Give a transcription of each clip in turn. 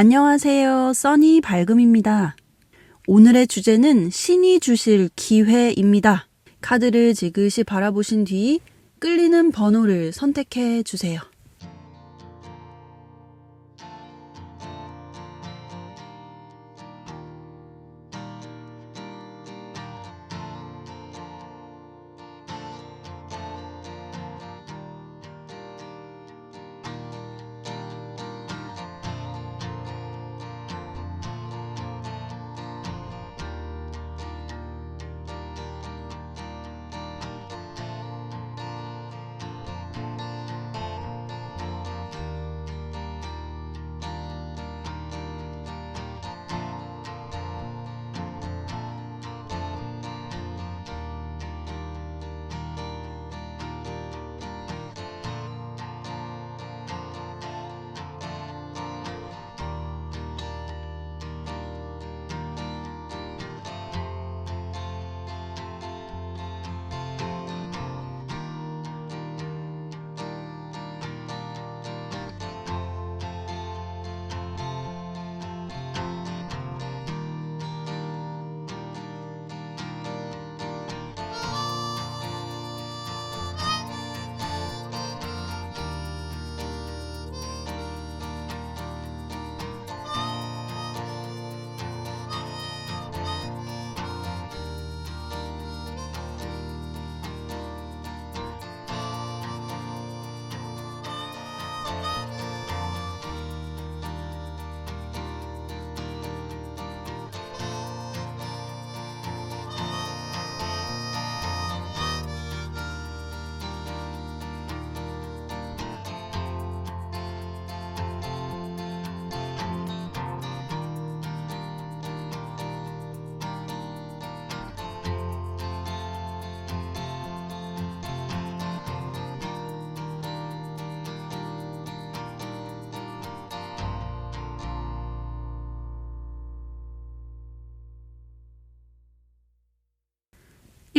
안녕하세요. 써니 밝음입니다. 오늘의 주제는 신이 주실 기회입니다. 카드를 지그시 바라보신 뒤 끌리는 번호를 선택해 주세요.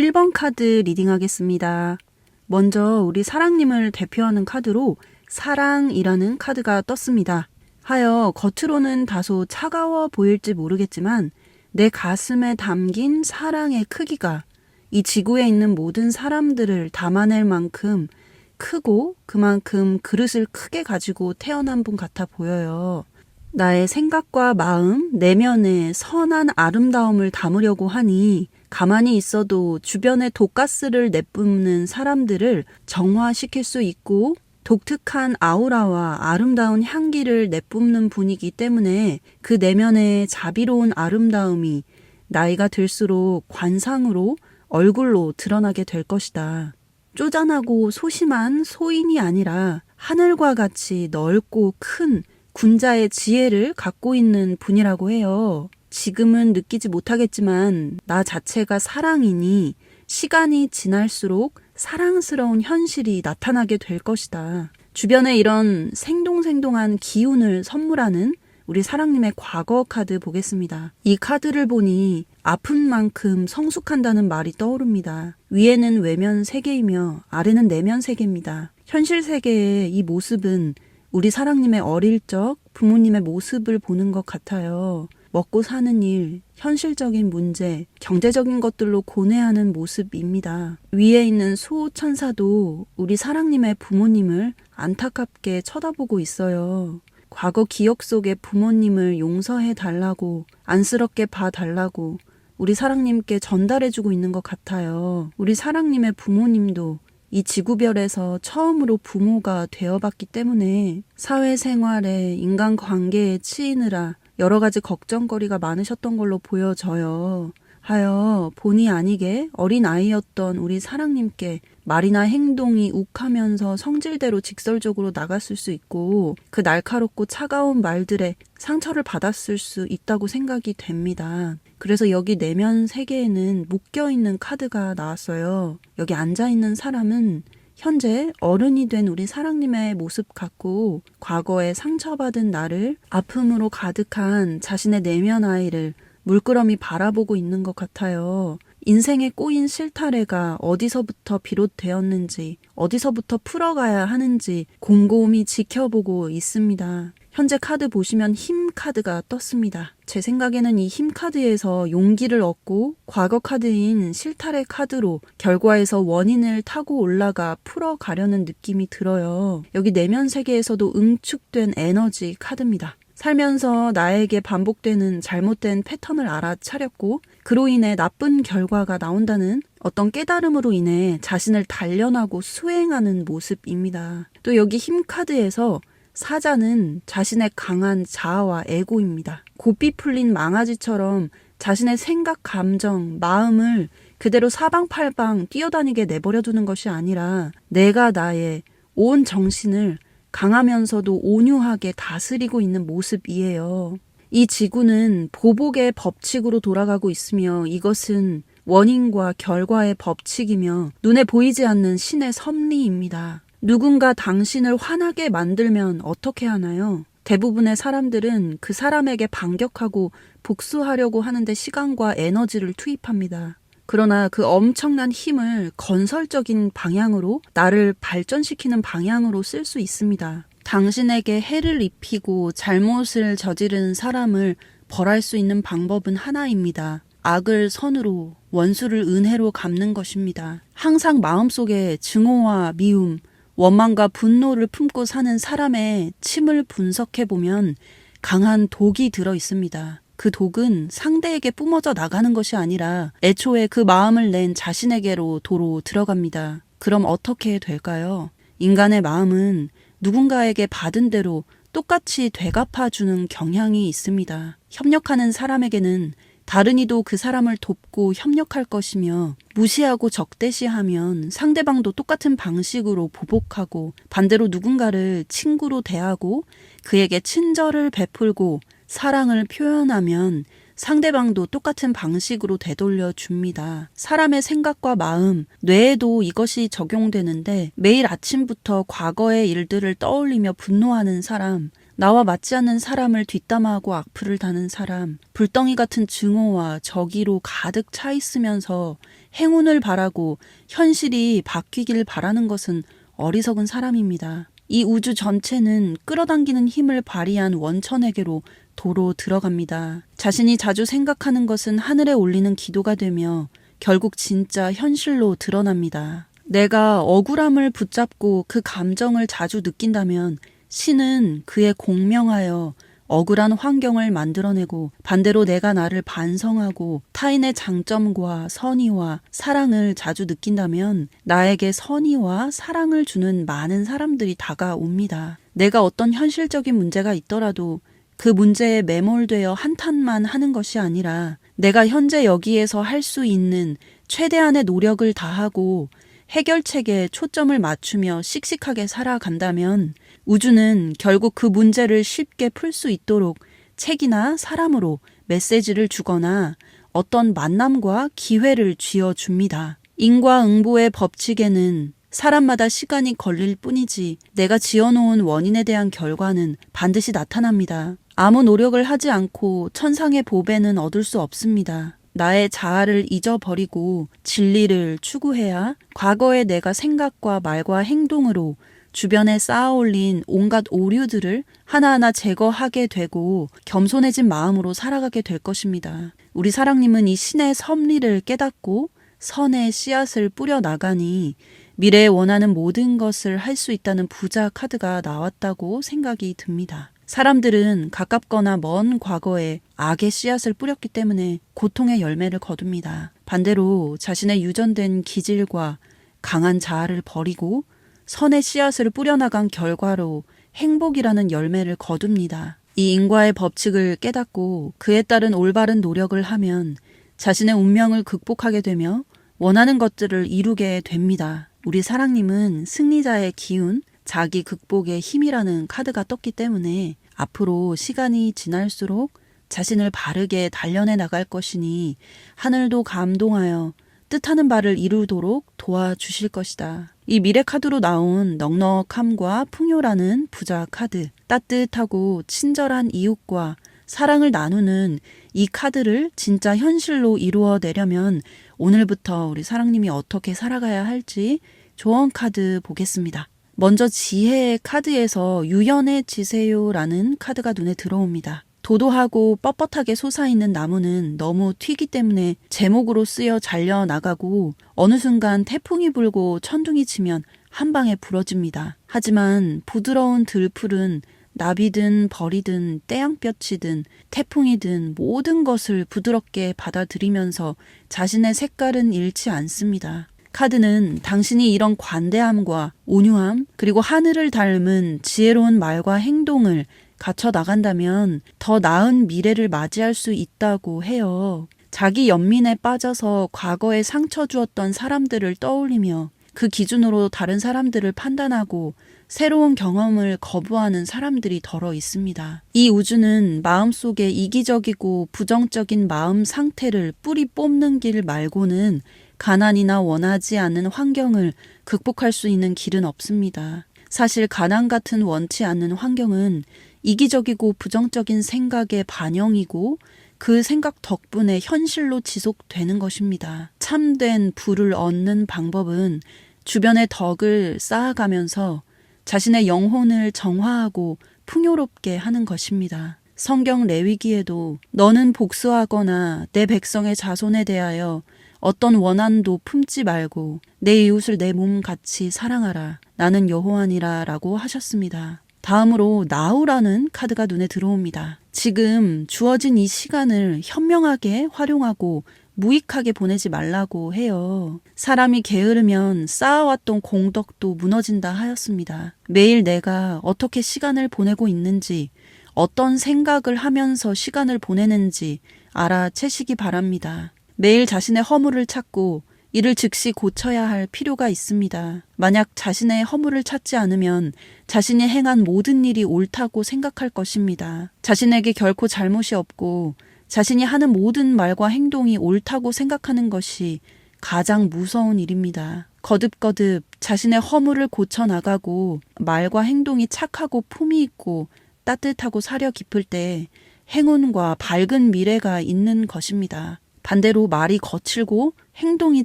일 번 카드 리딩하겠습니다. 먼저 우리 사랑님을 대표하는 카드로 사랑이라는 카드가 떴습니다. 하여 겉으로는 다소 차가워 보일지 모르겠지만 내 가슴에 담긴 사랑의 크기가 이 지구에 있는 모든 사람들을 담아낼 만큼 크고 그만큼 그릇을 크게 가지고 태어난 분 같아 보여요. 나의 생각과 마음, 내면의 선한 아름다움을 담으려고 하니 가만히 있어도 주변에 독가스를 내뿜는 사람들을 정화시킬 수 있고 독특한 아우라와 아름다운 향기를 내뿜는 분이기 때문에 그 내면의 자비로운 아름다움이 나이가 들수록 관상으로 얼굴로 드러나게 될 것이다. 쪼잔하고 소심한 소인이 아니라 하늘과 같이 넓고 큰 군자의 지혜를 갖고 있는 분이라고 해요. 지금은 느끼지 못하겠지만 나 자체가 사랑이니 시간이 지날수록 사랑스러운 현실이 나타나게 될 것이다. 주변에 이런 생동생동한 기운을 선물하는 우리 사랑님의 과거 카드 보겠습니다. 이 카드를 보니 아픈 만큼 성숙한다는 말이 떠오릅니다. 위에는 외면 세계이며 아래는 내면 세계입니다. 현실 세계의 이 모습은 우리 사랑님의 어릴 적 부모님의 모습을 보는 것 같아요. 먹고 사는 일, 현실적인 문제, 경제적인 것들로 고뇌하는 모습입니다. 위에 있는 수호천사도 우리 사랑님의 부모님을 안타깝게 쳐다보고 있어요. 과거 기억 속의 부모님을 용서해 달라고, 안쓰럽게 봐달라고 우리 사랑님께 전달해주고 있는 것 같아요. 우리 사랑님의 부모님도 이 지구별에서 처음으로 부모가 되어봤기 때문에 사회생활에 인간관계에 치이느라 여러 가지 걱정거리가 많으셨던 걸로 보여져요. 하여 본의 아니게 어린아이였던 우리 사랑님께 말이나 행동이 욱하면서 성질대로 직설적으로 나갔을 수 있고 그 날카롭고 차가운 말들에 상처를 받았을 수 있다고 생각이 됩니다. 그래서 여기 내면 세계에는 묶여있는 카드가 나왔어요. 여기 앉아있는 사람은 현재 어른이 된 우리 사랑님의 모습 같고 과거에 상처받은 나를 아픔으로 가득한 자신의 내면 아이를 물끄러미 바라보고 있는 것 같아요. 인생에 꼬인 실타래가 어디서부터 비롯되었는지, 어디서부터 풀어가야 하는지 곰곰이 지켜보고 있습니다. 현재 카드 보시면 힘 카드가 떴습니다. 제 생각에는 이 힘 카드에서 용기를 얻고 과거 카드인 실타래 카드로 결과에서 원인을 타고 올라가 풀어가려는 느낌이 들어요. 여기 내면 세계에서도 응축된 에너지 카드입니다. 살면서 나에게 반복되는 잘못된 패턴을 알아차렸고 그로 인해 나쁜 결과가 나온다는 어떤 깨달음으로 인해 자신을 단련하고 수행하는 모습입니다. 또 여기 힘 카드에서 사자는 자신의 강한 자아와 에고입니다. 고삐 풀린 망아지처럼 자신의 생각, 감정, 마음을 그대로 사방팔방 뛰어다니게 내버려두는 것이 아니라 내가 나의 온 정신을 강하면서도 온유하게 다스리고 있는 모습이에요. 이 지구는 보복의 법칙으로 돌아가고 있으며 이것은 원인과 결과의 법칙이며 눈에 보이지 않는 신의 섭리입니다. 누군가 당신을 화나게 만들면 어떻게 하나요? 대부분의 사람들은 그 사람에게 반격하고 복수하려고 하는데 시간과 에너지를 투입합니다. 그러나 그 엄청난 힘을 건설적인 방향으로 나를 발전시키는 방향으로 쓸 수 있습니다. 당신에게 해를 입히고 잘못을 저지른 사람을 벌할 수 있는 방법은 하나입니다. 악을 선으로, 원수를 은혜로 갚는 것입니다. 항상 마음속에 증오와 미움, 원망과 분노를 품고 사는 사람의 침을 분석해보면 강한 독이 들어 있습니다. 그 독은 상대에게 뿜어져 나가는 것이 아니라 애초에 그 마음을 낸 자신에게로 도로 들어갑니다. 그럼 어떻게 될까요? 인간의 마음은 누군가에게 받은 대로 똑같이 되갚아주는 경향이 있습니다. 협력하는 사람에게는 다른 이도 그 사람을 돕고 협력할 것이며 무시하고 적대시하면 상대방도 똑같은 방식으로 보복하고 반대로 누군가를 친구로 대하고 그에게 친절을 베풀고 사랑을 표현하면 상대방도 똑같은 방식으로 되돌려 줍니다. 사람의 생각과 마음, 뇌에도 이것이 적용되는데 매일 아침부터 과거의 일들을 떠올리며 분노하는 사람, 나와 맞지 않는 사람을 뒷담화하고 악플을 다는 사람, 불덩이 같은 증오와 적의로 가득 차 있으면서 행운을 바라고 현실이 바뀌길 바라는 것은 어리석은 사람입니다. 이 우주 전체는 끌어당기는 힘을 발휘한 원천에게로 도로 들어갑니다. 자신이 자주 생각하는 것은 하늘에 올리는 기도가 되며 결국 진짜 현실로 드러납니다. 내가 억울함을 붙잡고 그 감정을 자주 느낀다면 신은 그에 공명하여 억울한 환경을 만들어내고 반대로 내가 나를 반성하고 타인의 장점과 선의와 사랑을 자주 느낀다면 나에게 선의와 사랑을 주는 많은 사람들이 다가옵니다. 내가 어떤 현실적인 문제가 있더라도 그 문제에 매몰되어 한탄만 하는 것이 아니라 내가 현재 여기에서 할 수 있는 최대한의 노력을 다하고 해결책에 초점을 맞추며 씩씩하게 살아간다면 우주는 결국 그 문제를 쉽게 풀 수 있도록 책이나 사람으로 메시지를 주거나 어떤 만남과 기회를 쥐어줍니다. 인과응보의 법칙에는 사람마다 시간이 걸릴 뿐이지 내가 지어놓은 원인에 대한 결과는 반드시 나타납니다. 아무 노력을 하지 않고 천상의 보배는 얻을 수 없습니다. 나의 자아를 잊어버리고 진리를 추구해야 과거의 내가 생각과 말과 행동으로 주변에 쌓아올린 온갖 오류들을 하나하나 제거하게 되고 겸손해진 마음으로 살아가게 될 것입니다. 우리 사랑님은 이 신의 섭리를 깨닫고 선의 씨앗을 뿌려나가니 미래에 원하는 모든 것을 할 수 있다는 부자 카드가 나왔다고 생각이 듭니다. 사람들은 가깝거나 먼 과거에 악의 씨앗을 뿌렸기 때문에 고통의 열매를 거둡니다. 반대로 자신의 유전된 기질과 강한 자아를 버리고 선의 씨앗을 뿌려나간 결과로 행복이라는 열매를 거둡니다. 이 인과의 법칙을 깨닫고 그에 따른 올바른 노력을 하면 자신의 운명을 극복하게 되며 원하는 것들을 이루게 됩니다. 우리 사랑님은 승리자의 기운, 자기 극복의 힘이라는 카드가 떴기 때문에 앞으로 시간이 지날수록 자신을 바르게 단련해 나갈 것이니 하늘도 감동하여 뜻하는 바를 이루도록 도와주실 것이다. 이 미래 카드로 나온 넉넉함과 풍요라는 부자 카드, 따뜻하고 친절한 이웃과 사랑을 나누는 이 카드를 진짜 현실로 이루어내려면 오늘부터 우리 사랑님이 어떻게 살아가야 할지 조언 카드 보겠습니다. 먼저 지혜의 카드에서 유연해지세요라는 카드가 눈에 들어옵니다. 도도하고 뻣뻣하게 솟아있는 나무는 너무 튀기 때문에 제목으로 쓰여 잘려나가고 어느 순간 태풍이 불고 천둥이 치면 한 방에 부러집니다. 하지만 부드러운 들풀은 나비든 벌이든 태양볕이든 태풍이든 모든 것을 부드럽게 받아들이면서 자신의 색깔은 잃지 않습니다. 카드는 당신이 이런 관대함과 온유함 그리고 하늘을 닮은 지혜로운 말과 행동을 갖춰 나간다면 더 나은 미래를 맞이할 수 있다고 해요. 자기 연민에 빠져서 과거에 상처 주었던 사람들을 떠올리며 그 기준으로 다른 사람들을 판단하고 새로운 경험을 거부하는 사람들이 덜어 있습니다. 이 우주는 마음속에 이기적이고 부정적인 마음 상태를 뿌리 뽑는 길 말고는 가난이나 원하지 않는 환경을 극복할 수 있는 길은 없습니다. 사실 가난 같은 원치 않는 환경은 이기적이고 부정적인 생각의 반영이고 그 생각 덕분에 현실로 지속되는 것입니다. 참된 부를 얻는 방법은 주변의 덕을 쌓아가면서 자신의 영혼을 정화하고 풍요롭게 하는 것입니다. 성경 레위기에도 너는 복수하거나 내 백성의 자손에 대하여 어떤 원한도 품지 말고 내 이웃을 내 몸같이 사랑하라. 나는 여호와니라 라고 하셨습니다. 다음으로 나우라는 카드가 눈에 들어옵니다. 지금 주어진 이 시간을 현명하게 활용하고 무익하게 보내지 말라고 해요. 사람이 게으르면 쌓아왔던 공덕도 무너진다 하였습니다. 매일 내가 어떻게 시간을 보내고 있는지, 어떤 생각을 하면서 시간을 보내는지 알아채시기 바랍니다. 매일 자신의 허물을 찾고 이를 즉시 고쳐야 할 필요가 있습니다. 만약 자신의 허물을 찾지 않으면 자신이 행한 모든 일이 옳다고 생각할 것입니다. 자신에게 결코 잘못이 없고 자신이 하는 모든 말과 행동이 옳다고 생각하는 것이 가장 무서운 일입니다. 거듭거듭 자신의 허물을 고쳐나가고 말과 행동이 착하고 품위 있고 따뜻하고 사려 깊을 때 행운과 밝은 미래가 있는 것입니다. 반대로 말이 거칠고 행동이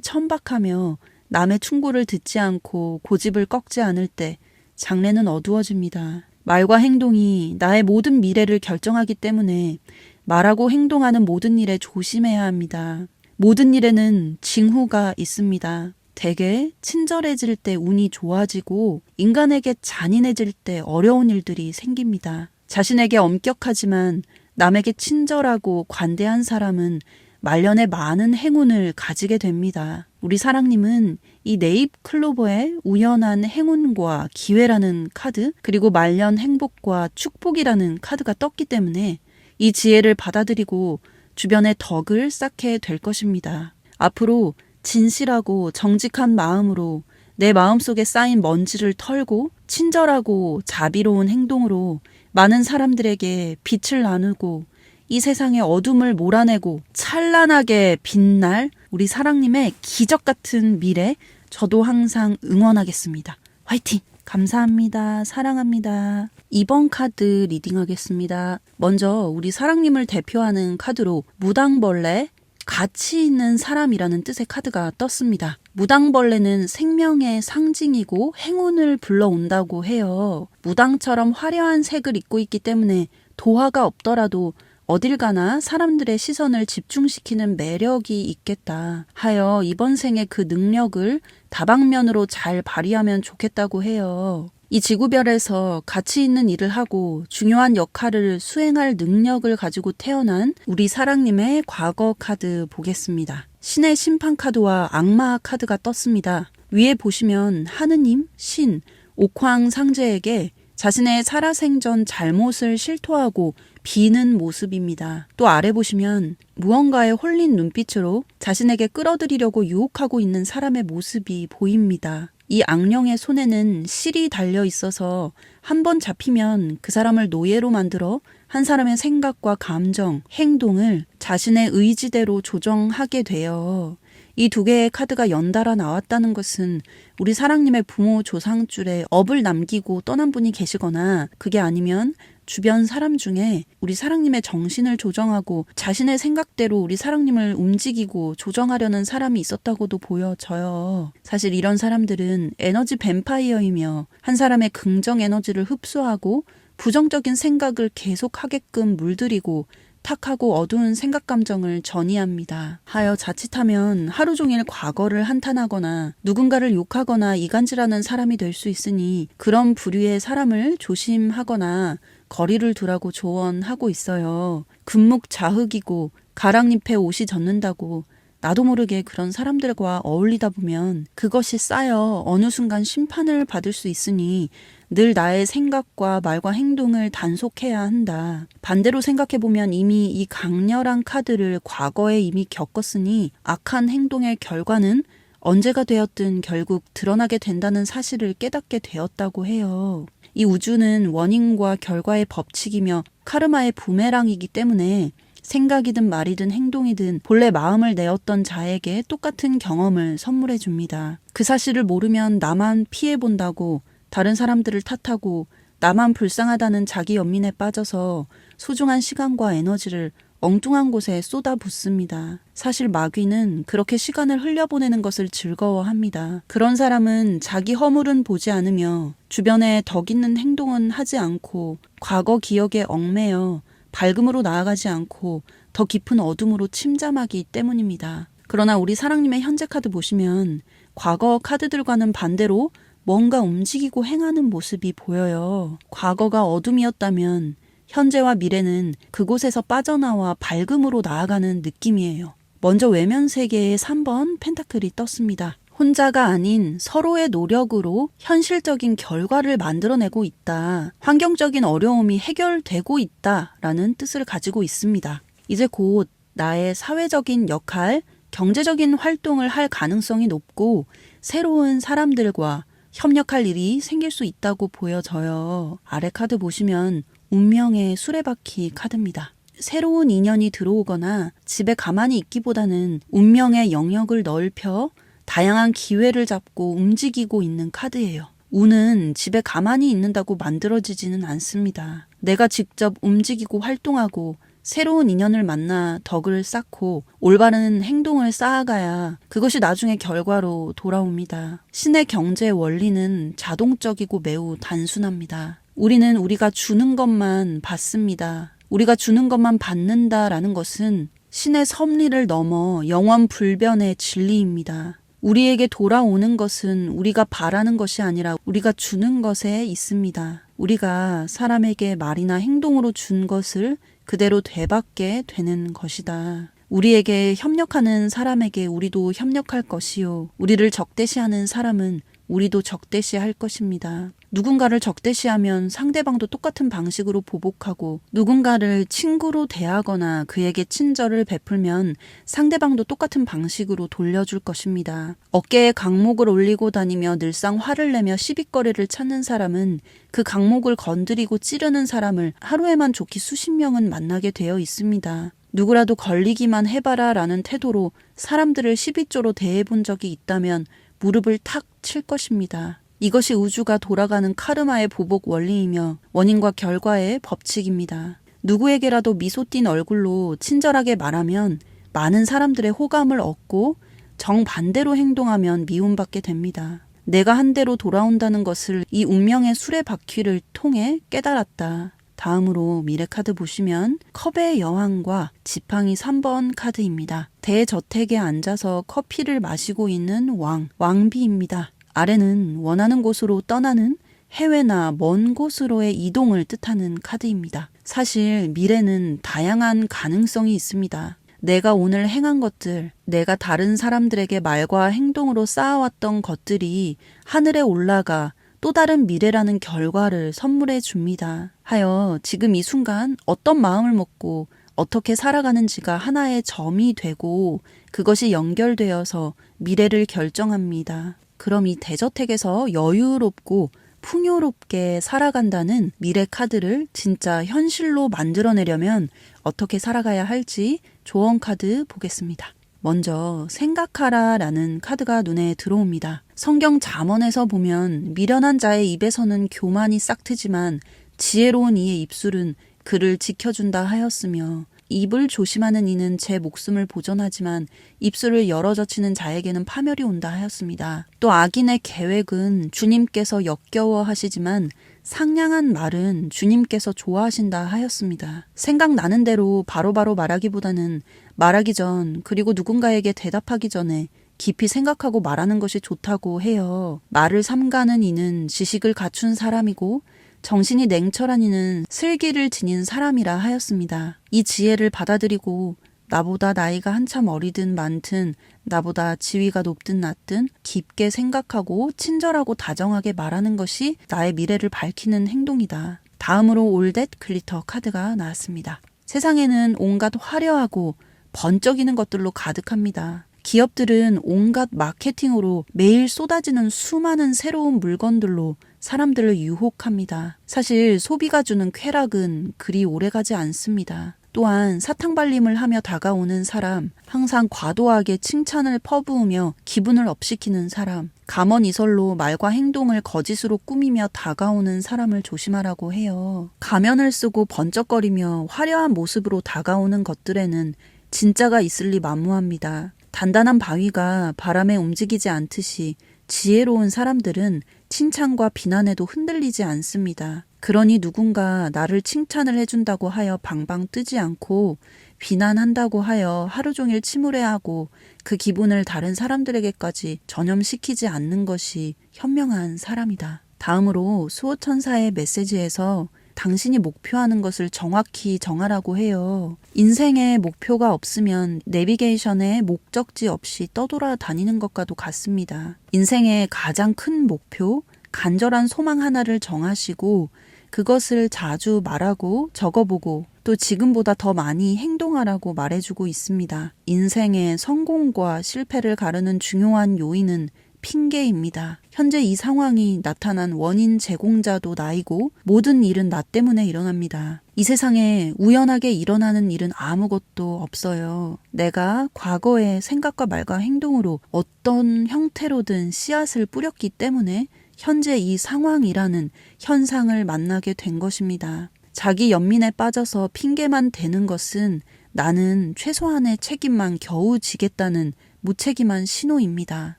천박하며 남의 충고를 듣지 않고 고집을 꺾지 않을 때 장래는 어두워집니다. 말과 행동이 나의 모든 미래를 결정하기 때문에 말하고 행동하는 모든 일에 조심해야 합니다. 모든 일에는 징후가 있습니다. 대개 친절해질 때 운이 좋아지고 인간에게 잔인해질 때 어려운 일들이 생깁니다. 자신에게 엄격하지만 남에게 친절하고 관대한 사람은 말년에 많은 행운을 가지게 됩니다. 우리 사랑님은 이 네잎 클로버의 우연한 행운과 기회라는 카드, 그리고 말년 행복과 축복이라는 카드가 떴기 때문에 이 지혜를 받아들이고 주변에 덕을 쌓게 될 것입니다. 앞으로 진실하고 정직한 마음으로 내 마음속에 쌓인 먼지를 털고 친절하고 자비로운 행동으로 많은 사람들에게 빛을 나누고 이 세상의 어둠을 몰아내고 찬란하게 빛날 우리 사랑님의 기적 같은 미래, 저도 항상 응원하겠습니다. 화이팅! 감사합니다. 사랑합니다. 2번 카드 리딩하겠습니다. 먼저 우리 사랑님을 대표하는 카드로 무당벌레, 가치 있는 사람이라는 뜻의 카드가 떴습니다. 무당벌레는 생명의 상징이고 행운을 불러온다고 해요. 무당처럼 화려한 색을 입고 있기 때문에 도화가 없더라도 어딜 가나 사람들의 시선을 집중시키는 매력이 있겠다 하여 이번 생에 그 능력을 다방면으로 잘 발휘하면 좋겠다고 해요. 이 지구별에서 가치 있는 일을 하고 중요한 역할을 수행할 능력을 가지고 태어난 우리 사랑님의 과거 카드 보겠습니다. 신의 심판 카드와 악마 카드가 떴습니다. 위에 보시면 하느님, 신, 옥황 상제에게 자신의 살아생전 잘못을 실토하고 비는 모습입니다. 또 아래 보시면 무언가에 홀린 눈빛으로 자신에게 끌어들이려고 유혹하고 있는 사람의 모습이 보입니다. 이 악령의 손에는 실이 달려 있어서 한 번 잡히면 그 사람을 노예로 만들어 한 사람의 생각과 감정, 행동을 자신의 의지대로 조정하게 돼요. 이 두 개의 카드가 연달아 나왔다는 것은 우리 사랑님의 부모 조상줄에 업을 남기고 떠난 분이 계시거나 그게 아니면 주변 사람 중에 우리 사랑님의 정신을 조정하고 자신의 생각대로 우리 사랑님을 움직이고 조정하려는 사람이 있었다고도 보여져요. 사실 이런 사람들은 에너지 뱀파이어이며 한 사람의 긍정 에너지를 흡수하고 부정적인 생각을 계속하게끔 물들이고 탁하고 어두운 생각 감정을 전이합니다. 하여 자칫하면 하루 종일 과거를 한탄하거나 누군가를 욕하거나 이간질하는 사람이 될 수 있으니 그런 부류의 사람을 조심하거나 거리를 두라고 조언하고 있어요. 금묵자흑이고 가랑잎에 옷이 젖는다고 나도 모르게 그런 사람들과 어울리다 보면 그것이 쌓여 어느 순간 심판을 받을 수 있으니 늘 나의 생각과 말과 행동을 단속해야 한다. 반대로 생각해보면 이미 이 강렬한 카드를 과거에 이미 겪었으니 악한 행동의 결과는 언제가 되었든 결국 드러나게 된다는 사실을 깨닫게 되었다고 해요. 이 우주는 원인과 결과의 법칙이며 카르마의 부메랑이기 때문에 생각이든 말이든 행동이든 본래 마음을 내었던 자에게 똑같은 경험을 선물해 줍니다. 그 사실을 모르면 나만 피해본다고 다른 사람들을 탓하고 나만 불쌍하다는 자기 연민에 빠져서 소중한 시간과 에너지를 엉뚱한 곳에 쏟아붓습니다. 사실 마귀는 그렇게 시간을 흘려보내는 것을 즐거워합니다. 그런 사람은 자기 허물은 보지 않으며 주변에 덕 있는 행동은 하지 않고 과거 기억에 얽매여 밝음으로 나아가지 않고 더 깊은 어둠으로 침잠하기 때문입니다. 그러나 우리 사랑님의 현재 카드 보시면 과거 카드들과는 반대로 뭔가 움직이고 행하는 모습이 보여요. 과거가 어둠이었다면 현재와 미래는 그곳에서 빠져나와 밝음으로 나아가는 느낌이에요. 먼저 외면 세계의 3번 펜타클이 떴습니다. 혼자가 아닌 서로의 노력으로 현실적인 결과를 만들어내고 있다. 환경적인 어려움이 해결되고 있다라는 뜻을 가지고 있습니다. 이제 곧 나의 사회적인 역할, 경제적인 활동을 할 가능성이 높고 새로운 사람들과 협력할 일이 생길 수 있다고 보여져요. 아래 카드 보시면 운명의 수레바퀴 카드입니다. 새로운 인연이 들어오거나 집에 가만히 있기보다는 운명의 영역을 넓혀 다양한 기회를 잡고 움직이고 있는 카드예요. 운은 집에 가만히 있는다고 만들어지지는 않습니다. 내가 직접 움직이고 활동하고 새로운 인연을 만나 덕을 쌓고 올바른 행동을 쌓아가야 그것이 나중에 결과로 돌아옵니다. 신의 경제 원리는 자동적이고 매우 단순합니다. 우리는 우리가 주는 것만 받습니다. 우리가 주는 것만 받는다라는 것은 신의 섭리를 넘어 영원 불변의 진리입니다. 우리에게 돌아오는 것은 우리가 바라는 것이 아니라 우리가 주는 것에 있습니다. 우리가 사람에게 말이나 행동으로 준 것을 그대로 되받게 되는 것이다. 우리에게 협력하는 사람에게 우리도 협력할 것이요. 우리를 적대시하는 사람은 우리도 적대시할 것입니다. 누군가를 적대시하면 상대방도 똑같은 방식으로 보복하고 누군가를 친구로 대하거나 그에게 친절을 베풀면 상대방도 똑같은 방식으로 돌려줄 것입니다. 어깨에 강목을 올리고 다니며 늘상 화를 내며 시비거리를 찾는 사람은 그 강목을 건드리고 찌르는 사람을 하루에만 좋게 수십 명은 만나게 되어 있습니다. 누구라도 걸리기만 해봐라 라는 태도로 사람들을 시비조로 대해본 적이 있다면 무릎을 탁 칠 것입니다. 이것이 우주가 돌아가는 카르마의 보복 원리이며 원인과 결과의 법칙입니다. 누구에게라도 미소 띤 얼굴로 친절하게 말하면 많은 사람들의 호감을 얻고 정반대로 행동하면 미움받게 됩니다. 내가 한 대로 돌아온다는 것을 이 운명의 수레바퀴를 통해 깨달았다. 다음으로 미래 카드 보시면 컵의 여왕과 지팡이 3번 카드입니다. 대저택에 앉아서 커피를 마시고 있는 왕비입니다. 아래는 원하는 곳으로 떠나는 해외나 먼 곳으로의 이동을 뜻하는 카드입니다. 사실 미래는 다양한 가능성이 있습니다. 내가 오늘 행한 것들, 내가 다른 사람들에게 말과 행동으로 쌓아왔던 것들이 하늘에 올라가 또 다른 미래라는 결과를 선물해 줍니다. 하여 지금 이 순간 어떤 마음을 먹고 어떻게 살아가는지가 하나의 점이 되고 그것이 연결되어서 미래를 결정합니다. 그럼 이 대저택에서 여유롭고 풍요롭게 살아간다는 미래 카드를 진짜 현실로 만들어내려면 어떻게 살아가야 할지 조언 카드 보겠습니다. 먼저 생각하라 라는 카드가 눈에 들어옵니다. 성경 잠언에서 보면 미련한 자의 입에서는 교만이 싹트지만 지혜로운 이의 입술은 그를 지켜준다 하였으며 입을 조심하는 이는 제 목숨을 보존하지만 입술을 열어젖히는 자에게는 파멸이 온다 하였습니다. 또 악인의 계획은 주님께서 역겨워하시지만 상냥한 말은 주님께서 좋아하신다 하였습니다. 생각나는 대로 바로바로 말하기보다는 말하기 전 그리고 누군가에게 대답하기 전에 깊이 생각하고 말하는 것이 좋다고 해요. 말을 삼가는 이는 지식을 갖춘 사람이고 정신이 냉철한 이는 슬기를 지닌 사람이라 하였습니다. 이 지혜를 받아들이고 나보다 나이가 한참 어리든 많든 나보다 지위가 높든 낮든 깊게 생각하고 친절하고 다정하게 말하는 것이 나의 미래를 밝히는 행동이다. 다음으로 올댓 글리터 카드가 나왔습니다. 세상에는 온갖 화려하고 번쩍이는 것들로 가득합니다. 기업들은 온갖 마케팅으로 매일 쏟아지는 수많은 새로운 물건들로 사람들을 유혹합니다. 사실 소비가 주는 쾌락은 그리 오래가지 않습니다. 또한 사탕발림을 하며 다가오는 사람, 항상 과도하게 칭찬을 퍼부으며 기분을 업시키는 사람, 감언이설로 말과 행동을 거짓으로 꾸미며 다가오는 사람을 조심하라고 해요. 가면을 쓰고 번쩍거리며 화려한 모습으로 다가오는 것들에는 진짜가 있을 리 만무합니다. 단단한 바위가 바람에 움직이지 않듯이 지혜로운 사람들은 칭찬과 비난에도 흔들리지 않습니다. 그러니 누군가 나를 칭찬을 해준다고 하여 방방 뜨지 않고 비난한다고 하여 하루 종일 침울해하고 그 기분을 다른 사람들에게까지 전염시키지 않는 것이 현명한 사람이다. 다음으로 수호천사의 메시지에서 당신이 목표하는 것을 정확히 정하라고 해요. 인생에 목표가 없으면 내비게이션에 목적지 없이 떠돌아다니는 것과도 같습니다. 인생의 가장 큰 목표, 간절한 소망 하나를 정하시고 그것을 자주 말하고 적어보고 또 지금보다 더 많이 행동하라고 말해주고 있습니다. 인생의 성공과 실패를 가르는 중요한 요인은 핑계입니다. 현재 이 상황이 나타난 원인 제공자도 나이고 모든 일은 나 때문에 일어납니다. 이 세상에 우연하게 일어나는 일은 아무것도 없어요. 내가 과거의 생각과 말과 행동으로 어떤 형태로든 씨앗을 뿌렸기 때문에 현재 이 상황이라는 현상을 만나게 된 것입니다. 자기 연민에 빠져서 핑계만 대는 것은 나는 최소한의 책임만 겨우 지겠다는 무책임한 신호입니다.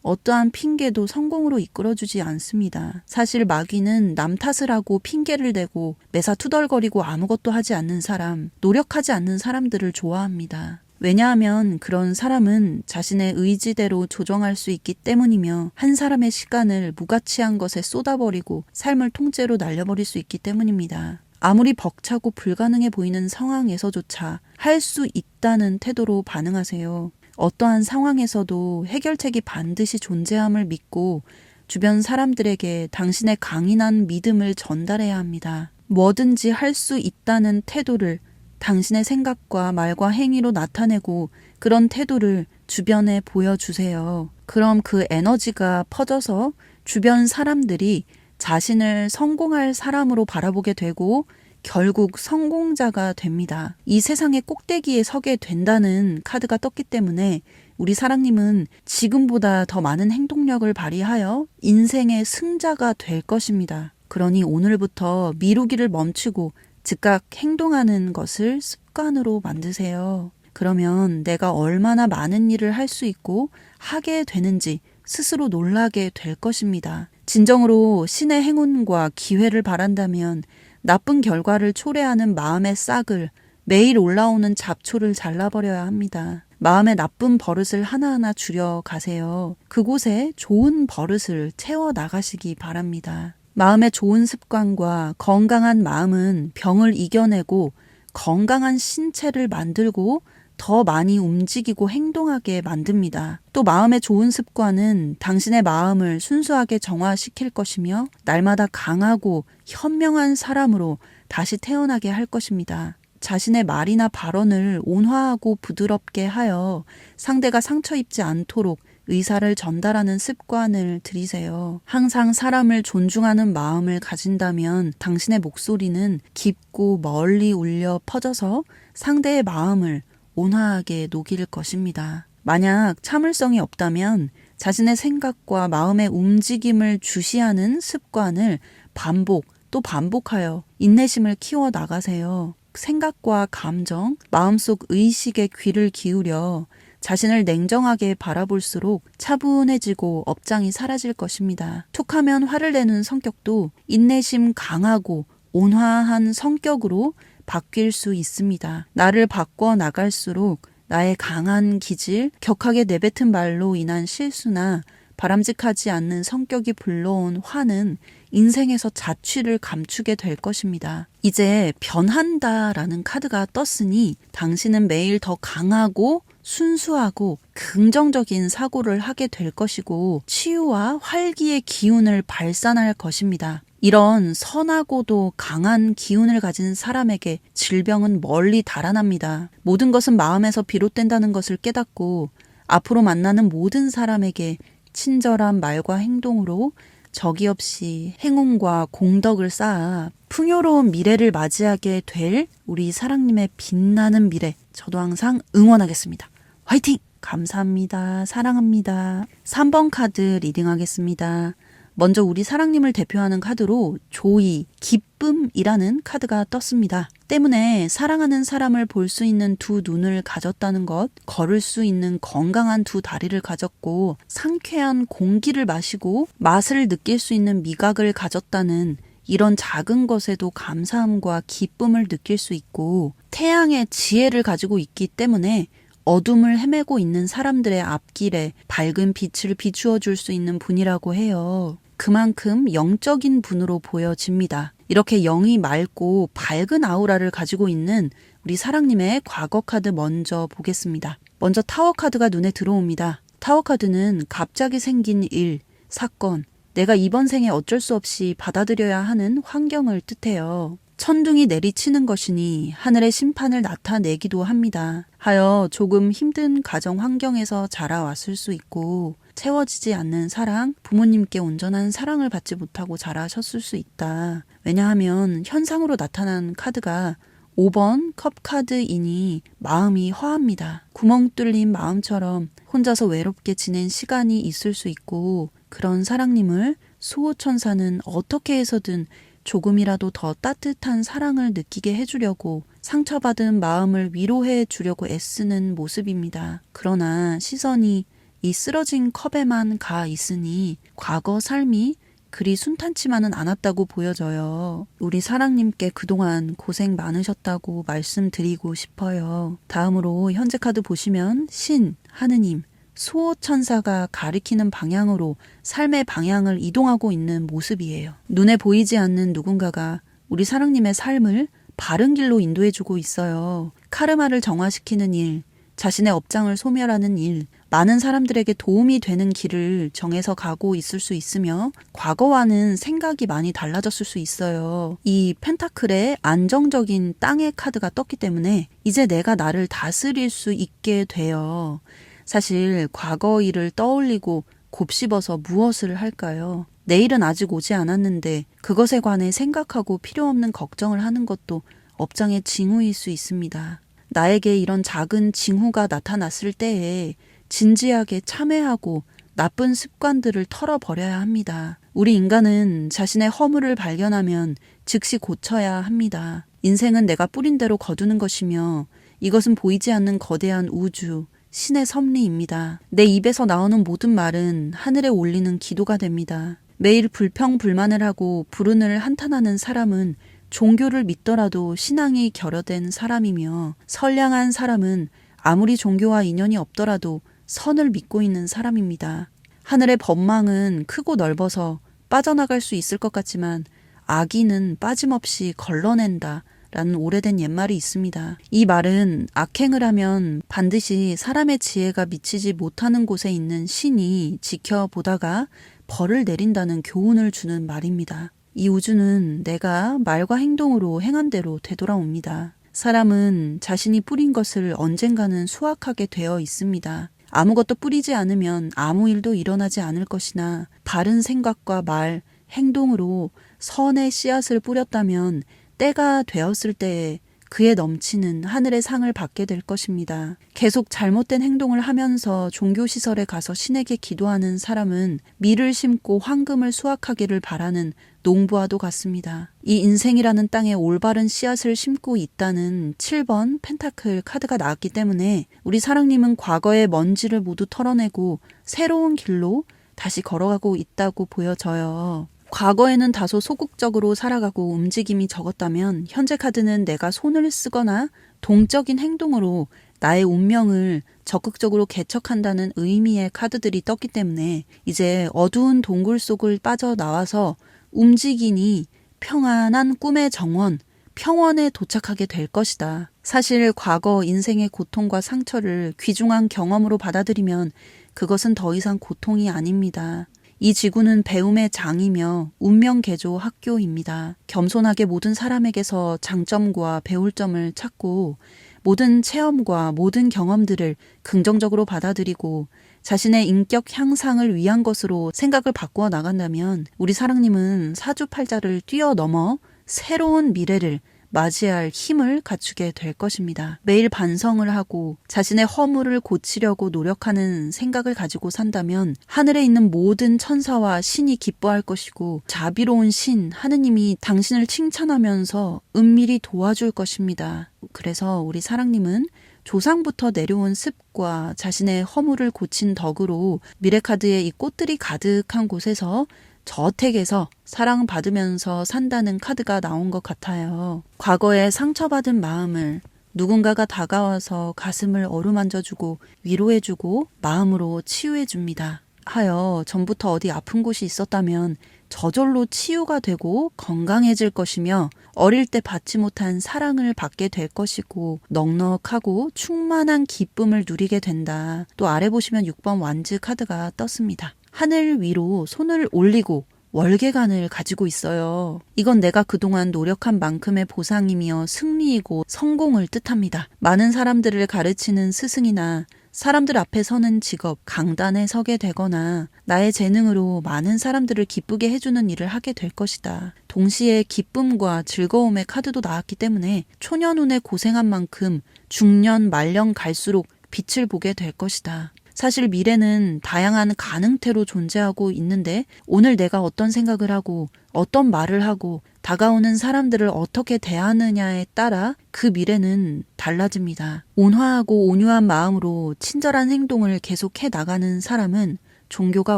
어떠한 핑계도 성공으로 이끌어주지 않습니다. 사실 마귀는 남 탓을 하고 핑계를 대고 매사 투덜거리고 아무것도 하지 않는 사람, 노력하지 않는 사람들을 좋아합니다. 왜냐하면 그런 사람은 자신의 의지대로 조정할 수 있기 때문이며 한 사람의 시간을 무가치한 것에 쏟아버리고 삶을 통째로 날려버릴 수 있기 때문입니다. 아무리 벅차고 불가능해 보이는 상황에서조차 할 수 있다는 태도로 반응하세요. 어떠한 상황에서도 해결책이 반드시 존재함을 믿고 주변 사람들에게 당신의 강인한 믿음을 전달해야 합니다. 뭐든지 할 수 있다는 태도를 당신의 생각과 말과 행위로 나타내고 그런 태도를 주변에 보여주세요. 그럼 그 에너지가 퍼져서 주변 사람들이 자신을 성공할 사람으로 바라보게 되고 결국 성공자가 됩니다. 이 세상의 꼭대기에 서게 된다는 카드가 떴기 때문에 우리 사랑님은 지금보다 더 많은 행동력을 발휘하여 인생의 승자가 될 것입니다. 그러니 오늘부터 미루기를 멈추고 즉각 행동하는 것을 습관으로 만드세요. 그러면 내가 얼마나 많은 일을 할 수 있고 하게 되는지 스스로 놀라게 될 것입니다. 진정으로 신의 행운과 기회를 바란다면 나쁜 결과를 초래하는 마음의 싹을 매일 올라오는 잡초를 잘라버려야 합니다. 마음의 나쁜 버릇을 하나하나 줄여가세요. 그곳에 좋은 버릇을 채워나가시기 바랍니다. 마음의 좋은 습관과 건강한 마음은 병을 이겨내고 건강한 신체를 만들고 더 많이 움직이고 행동하게 만듭니다. 또 마음의 좋은 습관은 당신의 마음을 순수하게 정화시킬 것이며 날마다 강하고 현명한 사람으로 다시 태어나게 할 것입니다. 자신의 말이나 발언을 온화하고 부드럽게 하여 상대가 상처 입지 않도록 의사를 전달하는 습관을 들이세요. 항상 사람을 존중하는 마음을 가진다면 당신의 목소리는 깊고 멀리 울려 퍼져서 상대의 마음을 온화하게 녹일 것입니다. 만약 참을성이 없다면 자신의 생각과 마음의 움직임을 주시하는 습관을 반복 또 반복하여 인내심을 키워 나가세요. 생각과 감정, 마음속 의식에 귀를 기울여 자신을 냉정하게 바라볼수록 차분해지고 업장이 사라질 것입니다. 툭하면 화를 내는 성격도 인내심 강하고 온화한 성격으로 바뀔 수 있습니다. 나를 바꿔 나갈수록 나의 강한 기질, 격하게 내뱉은 말로 인한 실수나 바람직하지 않는 성격이 불러온 화는 인생에서 자취를 감추게 될 것입니다. 이제 변한다라는 카드가 떴으니 당신은 매일 더 강하고 순수하고 긍정적인 사고를 하게 될 것이고 치유와 활기의 기운을 발산할 것입니다. 이런 선하고도 강한 기운을 가진 사람에게 질병은 멀리 달아납니다. 모든 것은 마음에서 비롯된다는 것을 깨닫고 앞으로 만나는 모든 사람에게 친절한 말과 행동으로 적이 없이 행운과 공덕을 쌓아 풍요로운 미래를 맞이하게 될 우리 사랑님의 빛나는 미래, 저도 항상 응원하겠습니다. 화이팅! 감사합니다. 사랑합니다. 3번 카드 리딩하겠습니다. 먼저 우리 사랑님을 대표하는 카드로 조이, 기쁨이라는 카드가 떴습니다. 때문에 사랑하는 사람을 볼 수 있는 두 눈을 가졌다는 것, 걸을 수 있는 건강한 두 다리를 가졌고 상쾌한 공기를 마시고 맛을 느낄 수 있는 미각을 가졌다는 이런 작은 것에도 감사함과 기쁨을 느낄 수 있고 태양의 지혜를 가지고 있기 때문에 어둠을 헤매고 있는 사람들의 앞길에 밝은 빛을 비추어 줄 수 있는 분이라고 해요. 그만큼 영적인 분으로 보여집니다. 이렇게 영이 맑고 밝은 아우라를 가지고 있는 우리 사랑님의 과거 카드 먼저 보겠습니다. 먼저 타워 카드가 눈에 들어옵니다. 타워 카드는 갑자기 생긴 일, 사건, 내가 이번 생에 어쩔 수 없이 받아들여야 하는 환경을 뜻해요. 천둥이 내리치는 것이니 하늘의 심판을 나타내기도 합니다. 하여 조금 힘든 가정 환경에서 자라왔을 수 있고 채워지지 않는 사랑, 부모님께 온전한 사랑을 받지 못하고 자라셨을 수 있다. 왜냐하면 현상으로 나타난 카드가 5번 컵 카드이니 마음이 허합니다. 구멍 뚫린 마음처럼 혼자서 외롭게 지낸 시간이 있을 수 있고 그런 사랑님을 수호천사는 어떻게 해서든 조금이라도 더 따뜻한 사랑을 느끼게 해주려고 상처받은 마음을 위로해 주려고 애쓰는 모습입니다. 그러나 시선이 이 쓰러진 컵에만 가 있으니 과거 삶이 그리 순탄치만은 않았다고 보여져요. 우리 사랑님께 그동안 고생 많으셨다고 말씀드리고 싶어요. 다음으로 현재 카드 보시면 신, 하느님, 수호천사가 가리키는 방향으로 삶의 방향을 이동하고 있는 모습이에요. 눈에 보이지 않는 누군가가 우리 사랑님의 삶을 바른 길로 인도해주고 있어요. 카르마를 정화시키는 일, 자신의 업장을 소멸하는 일, 많은 사람들에게 도움이 되는 길을 정해서 가고 있을 수 있으며 과거와는 생각이 많이 달라졌을 수 있어요. 이 펜타클의 안정적인 땅의 카드가 떴기 때문에 이제 내가 나를 다스릴 수 있게 돼요. 사실 과거 일을 떠올리고 곱씹어서 무엇을 할까요? 내일은 아직 오지 않았는데 그것에 관해 생각하고 필요 없는 걱정을 하는 것도 업장의 징후일 수 있습니다. 나에게 이런 작은 징후가 나타났을 때에 진지하게 참회하고 나쁜 습관들을 털어버려야 합니다. 우리 인간은 자신의 허물을 발견하면 즉시 고쳐야 합니다. 인생은 내가 뿌린 대로 거두는 것이며 이것은 보이지 않는 거대한 우주, 신의 섭리입니다. 내 입에서 나오는 모든 말은 하늘에 올리는 기도가 됩니다. 매일 불평불만을 하고 불운을 한탄하는 사람은 종교를 믿더라도 신앙이 결여된 사람이며 선량한 사람은 아무리 종교와 인연이 없더라도 선을 믿고 있는 사람입니다. 하늘의 법망은 크고 넓어서 빠져나갈 수 있을 것 같지만 악인은 빠짐없이 걸러낸다 라는 오래된 옛말이 있습니다. 이 말은 악행을 하면 반드시 사람의 지혜가 미치지 못하는 곳에 있는 신이 지켜보다가 벌을 내린다는 교훈을 주는 말입니다. 이 우주는 내가 말과 행동으로 행한 대로 되돌아옵니다. 사람은 자신이 뿌린 것을 언젠가는 수확하게 되어 있습니다. 아무것도 뿌리지 않으면 아무 일도 일어나지 않을 것이나 바른 생각과 말, 행동으로 선의 씨앗을 뿌렸다면 때가 되었을 때에 그에 넘치는 하늘의 상을 받게 될 것입니다. 계속 잘못된 행동을 하면서 종교시설에 가서 신에게 기도하는 사람은 밀을 심고 황금을 수확하기를 바라는 농부와도 같습니다. 이 인생이라는 땅에 올바른 씨앗을 심고 있다는 7번 펜타클 카드가 나왔기 때문에 우리 사랑님은 과거의 먼지를 모두 털어내고 새로운 길로 다시 걸어가고 있다고 보여져요. 과거에는 다소 소극적으로 살아가고 움직임이 적었다면 현재 카드는 내가 손을 쓰거나 동적인 행동으로 나의 운명을 적극적으로 개척한다는 의미의 카드들이 떴기 때문에 이제 어두운 동굴 속을 빠져나와서 움직이니 평안한 꿈의 정원, 평원에 도착하게 될 것이다. 사실 과거 인생의 고통과 상처를 귀중한 경험으로 받아들이면 그것은 더 이상 고통이 아닙니다. 이 지구는 배움의 장이며 운명 개조 학교입니다. 겸손하게 모든 사람에게서 장점과 배울 점을 찾고 모든 체험과 모든 경험들을 긍정적으로 받아들이고 자신의 인격 향상을 위한 것으로 생각을 바꾸어 나간다면 우리 사랑님은 사주팔자를 뛰어넘어 새로운 미래를 맞이할 힘을 갖추게 될 것입니다. 매일 반성을 하고 자신의 허물을 고치려고 노력하는 생각을 가지고 산다면 하늘에 있는 모든 천사와 신이 기뻐할 것이고 자비로운 신 하느님이 당신을 칭찬하면서 은밀히 도와줄 것입니다. 그래서 우리 사랑님은 조상부터 내려온 습과 자신의 허물을 고친 덕으로 미래카드의 이 꽃들이 가득한 곳에서 저택에서 사랑받으면서 산다는 카드가 나온 것 같아요. 과거에 상처받은 마음을 누군가가 다가와서 가슴을 어루만져주고 위로해주고 마음으로 치유해줍니다. 하여 전부터 어디 아픈 곳이 있었다면 저절로 치유가 되고 건강해질 것이며 어릴 때 받지 못한 사랑을 받게 될 것이고 넉넉하고 충만한 기쁨을 누리게 된다. 또 아래 보시면 6번 완즈 카드가 떴습니다. 하늘 위로 손을 올리고 월계관을 가지고 있어요. 이건 내가 그동안 노력한 만큼의 보상이며 승리이고 성공을 뜻합니다. 많은 사람들을 가르치는 스승이나 사람들 앞에 서는 직업, 강단에 서게 되거나 나의 재능으로 많은 사람들을 기쁘게 해주는 일을 하게 될 것이다. 동시에 기쁨과 즐거움의 카드도 나왔기 때문에 초년운에 고생한 만큼 중년, 말년 갈수록 빛을 보게 될 것이다. 사실 미래는 다양한 가능태로 존재하고 있는데 오늘 내가 어떤 생각을 하고 어떤 말을 하고 다가오는 사람들을 어떻게 대하느냐에 따라 그 미래는 달라집니다. 온화하고 온유한 마음으로 친절한 행동을 계속해 나가는 사람은 종교가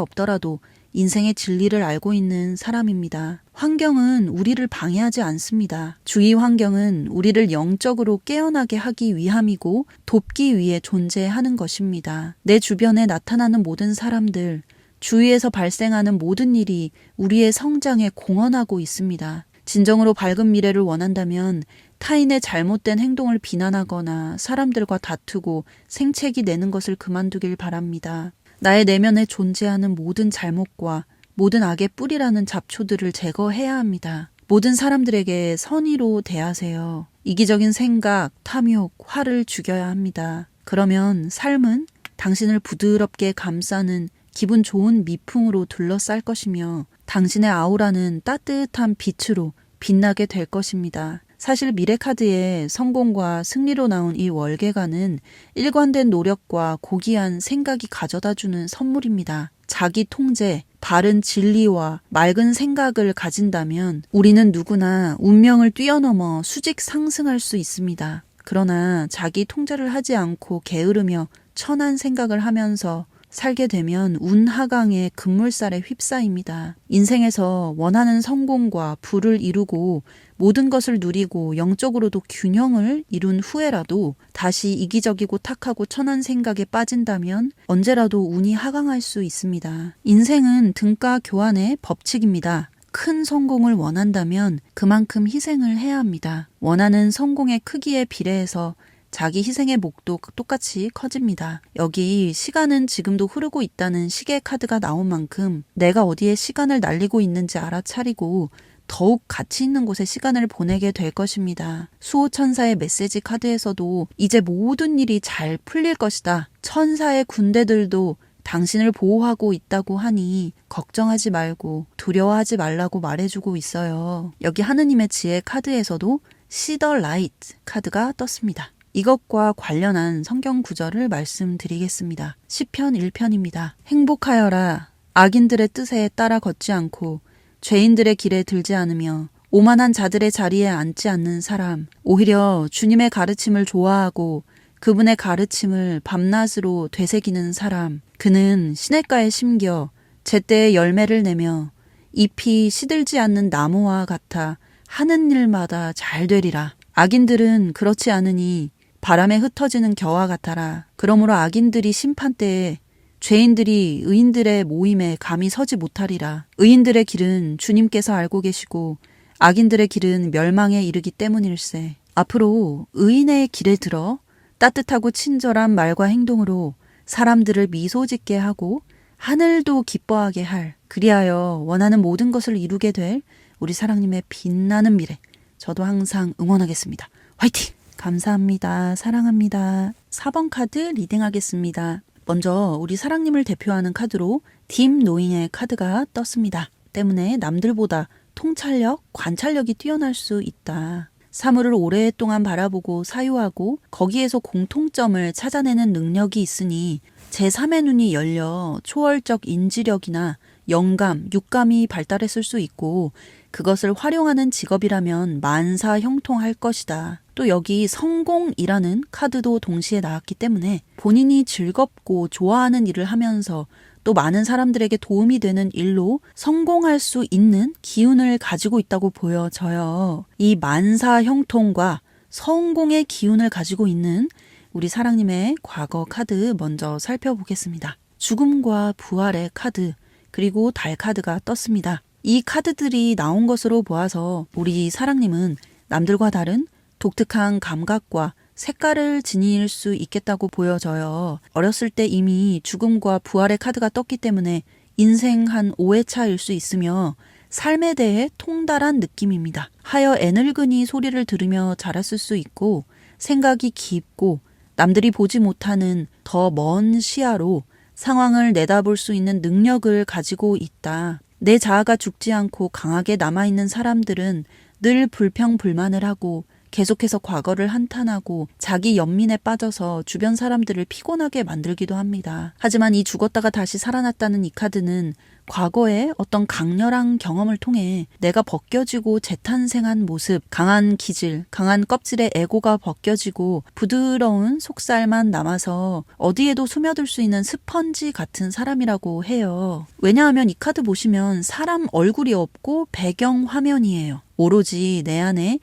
없더라도 인생의 진리를 알고 있는 사람입니다. 환경은 우리를 방해하지 않습니다. 주위 환경은 우리를 영적으로 깨어나게 하기 위함이고 돕기 위해 존재하는 것입니다. 내 주변에 나타나는 모든 사람들, 주위에서 발생하는 모든 일이 우리의 성장에 공헌하고 있습니다. 진정으로 밝은 미래를 원한다면 타인의 잘못된 행동을 비난하거나 사람들과 다투고 생채기 내는 것을 그만두길 바랍니다. 나의 내면에 존재하는 모든 잘못과 모든 악의 뿌리라는 잡초들을 제거해야 합니다. 모든 사람들에게 선의로 대하세요. 이기적인 생각, 탐욕, 화를 죽여야 합니다. 그러면 삶은 당신을 부드럽게 감싸는 기분 좋은 미풍으로 둘러쌀 것이며 당신의 아우라는 따뜻한 빛으로 빛나게 될 것입니다. 사실 미래카드에 성공과 승리로 나온 이 월계관은 일관된 노력과 고귀한 생각이 가져다주는 선물입니다. 자기 통제, 바른 진리와 맑은 생각을 가진다면 우리는 누구나 운명을 뛰어넘어 수직 상승할 수 있습니다. 그러나 자기 통제를 하지 않고 게으르며 천한 생각을 하면서 살게 되면 운하강의 급물살에 휩싸입니다. 인생에서 원하는 성공과 부를 이루고 모든 것을 누리고 영적으로도 균형을 이룬 후에라도 다시 이기적이고 탁하고 천한 생각에 빠진다면 언제라도 운이 하강할 수 있습니다. 인생은 등가 교환의 법칙입니다. 큰 성공을 원한다면 그만큼 희생을 해야 합니다. 원하는 성공의 크기에 비례해서 자기 희생의 몫도 똑같이 커집니다. 여기 시간은 지금도 흐르고 있다는 시계 카드가 나온 만큼 내가 어디에 시간을 날리고 있는지 알아차리고 더욱 가치 있는 곳에 시간을 보내게 될 것입니다. 수호천사의 메시지 카드에서도 이제 모든 일이 잘 풀릴 것이다. 천사의 군대들도 당신을 보호하고 있다고 하니 걱정하지 말고 두려워하지 말라고 말해주고 있어요. 여기 하느님의 지혜 카드에서도 See the light 카드가 떴습니다. 이것과 관련한 성경 구절을 말씀드리겠습니다. 시편 1편입니다. 행복하여라. 악인들의 뜻에 따라 걷지 않고 죄인들의 길에 들지 않으며 오만한 자들의 자리에 앉지 않는 사람, 오히려 주님의 가르침을 좋아하고 그분의 가르침을 밤낮으로 되새기는 사람, 그는 시냇가에 심겨 제때에 열매를 내며 잎이 시들지 않는 나무와 같아 하는 일마다 잘 되리라. 악인들은 그렇지 않으니 바람에 흩어지는 겨와 같아라. 그러므로 악인들이 심판때에 죄인들이 의인들의 모임에 감히 서지 못하리라. 의인들의 길은 주님께서 알고 계시고 악인들의 길은 멸망에 이르기 때문일세. 앞으로 의인의 길에 들어 따뜻하고 친절한 말과 행동으로 사람들을 미소 짓게 하고 하늘도 기뻐하게 할, 그리하여 원하는 모든 것을 이루게 될 우리 사랑님의 빛나는 미래, 저도 항상 응원하겠습니다. 화이팅! 감사합니다. 사랑합니다. 4번 카드 리딩하겠습니다. 먼저 우리 사랑님을 대표하는 카드로 딥 노잉의 카드가 떴습니다. 때문에 남들보다 통찰력, 관찰력이 뛰어날 수 있다. 사물을 오랫동안 바라보고 사유하고 거기에서 공통점을 찾아내는 능력이 있으니 제3의 눈이 열려 초월적 인지력이나 영감, 육감이 발달했을 수 있고 그것을 활용하는 직업이라면 만사형통할 것이다. 또 여기 성공이라는 카드도 동시에 나왔기 때문에 본인이 즐겁고 좋아하는 일을 하면서 또 많은 사람들에게 도움이 되는 일로 성공할 수 있는 기운을 가지고 있다고 보여져요. 이 만사형통과 성공의 기운을 가지고 있는 우리 사랑님의 과거 카드 먼저 살펴보겠습니다. 죽음과 부활의 카드, 그리고 달 카드가 떴습니다. 이 카드들이 나온 것으로 보아서 우리 사랑님은 남들과 다른 독특한 감각과 색깔을 지닐 수 있겠다고 보여져요. 어렸을 때 이미 죽음과 부활의 카드가 떴기 때문에 인생 한 5회차일 수 있으며 삶에 대해 통달한 느낌입니다. 하여 애늙은이 소리를 들으며 자랐을 수 있고 생각이 깊고 남들이 보지 못하는 더 먼 시야로 상황을 내다볼 수 있는 능력을 가지고 있다. 내 자아가 죽지 않고 강하게 남아있는 사람들은 늘 불평불만을 하고 계속해서 과거를 한탄하고 자기 연민에 빠져서 주변 사람들을 피곤하게 만들기도 합니다. 하지만 이 죽었다가 다시 살아났다는 이 카드는 과거의 어떤 강렬한 경험을 통해 내가 벗겨지고 재탄생한 모습, 강한 기질, 강한 껍질의 에고가 벗겨지고 부드러운 속살만 남아서 어디에도 스며들 수 있는 스펀지 같은 사람이라고 해요. 왜냐하면 이 카드 보시면 사람 얼굴이 없고 배경 화면이에요. 오로지 내 안에